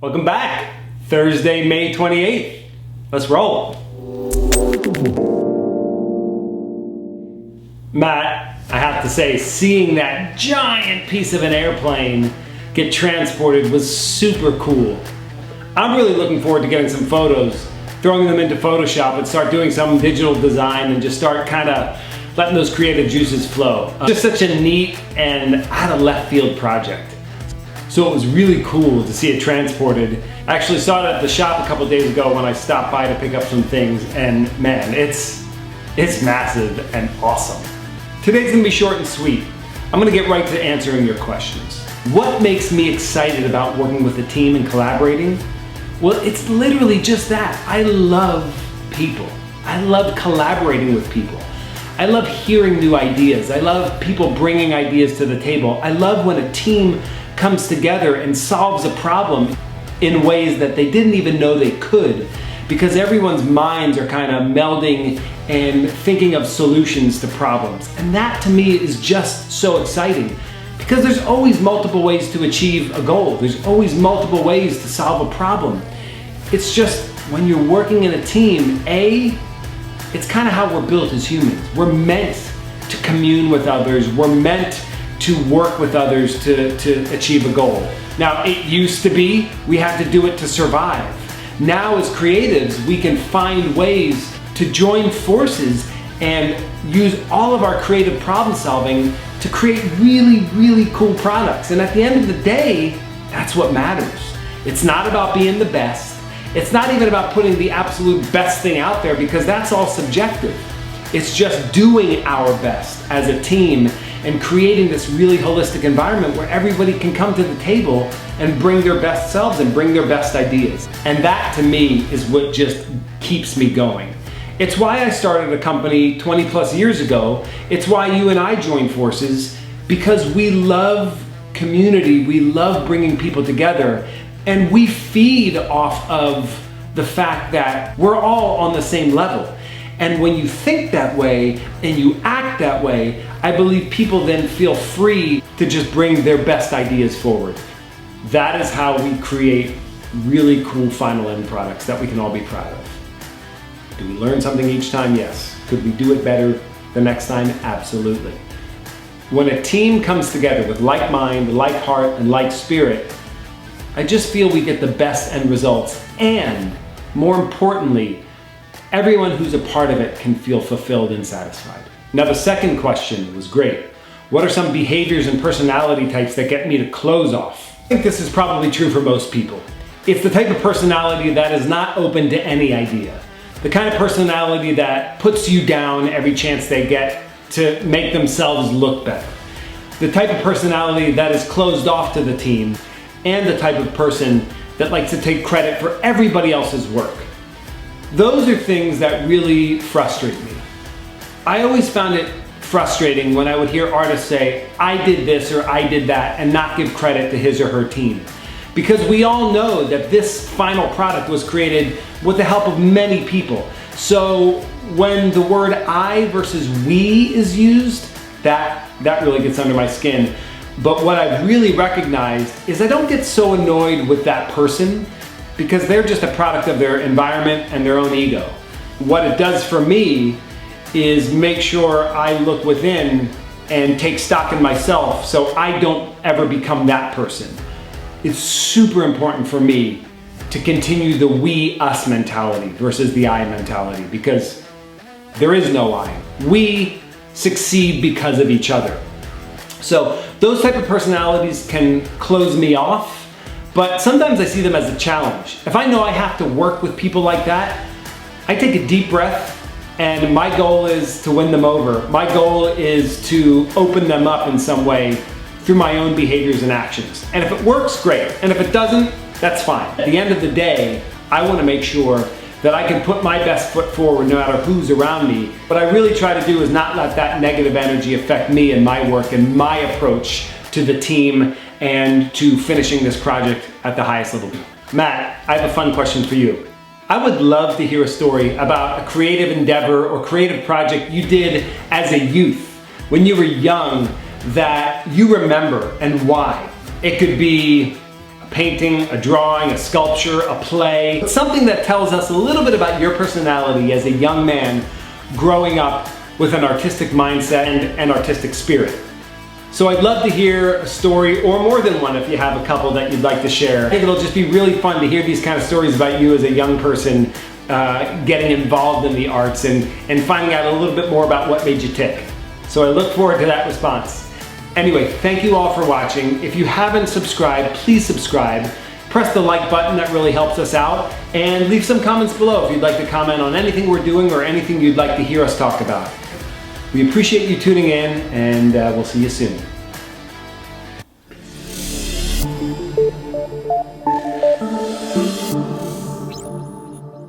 Welcome back. Thursday, May 28th. Let's roll. Matt, I have to say, seeing that giant piece of an airplane get transported was super cool. I'm really looking forward to getting some photos, throwing them into Photoshop and start doing some digital design and just start kind of letting those creative juices flow. Just such a neat and out of left field project. So it was really cool to see it transported. I actually saw it at the shop a couple days ago when I stopped by to pick up some things, and man, it's massive and awesome. Today's gonna be short and sweet. I'm gonna get right to answering your questions. What makes me excited about working with a team and collaborating? Well, it's literally just that. I love people. I love collaborating with people. I love hearing new ideas. I love people bringing ideas to the table. I love when a team comes together and solves a problem in ways that they didn't even know they could, because everyone's minds are kind of melding and thinking of solutions to problems. And that to me is just so exciting, because there's always multiple ways to achieve a goal. There's always multiple ways to solve a problem. It's just when you're working in a team, it's kind of how we're built as humans. We're meant to commune with others. We're meant to work with others to achieve a goal. Now, it used to be we had to do it to survive. Now as creatives, we can find ways to join forces and use all of our creative problem solving to create really, really cool products. And at the end of the day, that's what matters. It's not about being the best. It's not even about putting the absolute best thing out there, because that's all subjective. It's just doing our best as a team and creating this really holistic environment where everybody can come to the table and bring their best selves and bring their best ideas. And that to me is what just keeps me going. It's why I started a company 20 plus years ago. It's why you and I joined forces, because we love community, we love bringing people together, and we feed off of the fact that we're all on the same level. And when you think that way and you act that way, I believe people then feel free to just bring their best ideas forward. That is how we create really cool final end products that we can all be proud of. Do we learn something each time? Yes. Could we do it better the next time? Absolutely. When a team comes together with like mind, like heart, and like spirit, I just feel we get the best end results, and more importantly, everyone who's a part of it can feel fulfilled and satisfied. Now, the second question was great. What are some behaviors and personality types that get me to close off? I think this is probably true for most people. It's the type of personality that is not open to any idea. The kind of personality that puts you down every chance they get to make themselves look better. The type of personality that is closed off to the team, and the type of person that likes to take credit for everybody else's work. Those are things that really frustrate me. I always found it frustrating when I would hear artists say, I did this or I did that, and not give credit to his or her team. Because we all know that this final product was created with the help of many people. So when the word I versus we is used, that really gets under my skin. But what I've really recognized is I don't get so annoyed with that person, because they're just a product of their environment and their own ego. What it does for me is make sure I look within and take stock in myself so I don't ever become that person. It's super important for me to continue the we, us mentality versus the I mentality, because there is no I. We succeed because of each other. So those type of personalities can close me off, but sometimes I see them as a challenge. If I know I have to work with people like that, I take a deep breath, and my goal is to win them over. My goal is to open them up in some way through my own behaviors and actions. And if it works, great. And if it doesn't, that's fine. At the end of the day, I want to make sure that I can put my best foot forward no matter who's around me. What I really try to do is not let that negative energy affect me and my work and my approach to the team and to finishing this project at the highest level. Matt, I have a fun question for you. I would love to hear a story about a creative endeavor or creative project you did as a youth when you were young that you remember, and why. It could be a painting, a drawing, a sculpture, a play. It's something that tells us a little bit about your personality as a young man growing up with an artistic mindset and an artistic spirit. So I'd love to hear a story, or more than one if you have a couple that you'd like to share. I think it'll just be really fun to hear these kind of stories about you as a young person getting involved in the arts and finding out a little bit more about what made you tick. So I look forward to that response. Anyway, thank you all for watching. If you haven't subscribed, please subscribe. Press the like button, that really helps us out. And leave some comments below if you'd like to comment on anything we're doing or anything you'd like to hear us talk about. We appreciate you tuning in, and we'll see you soon.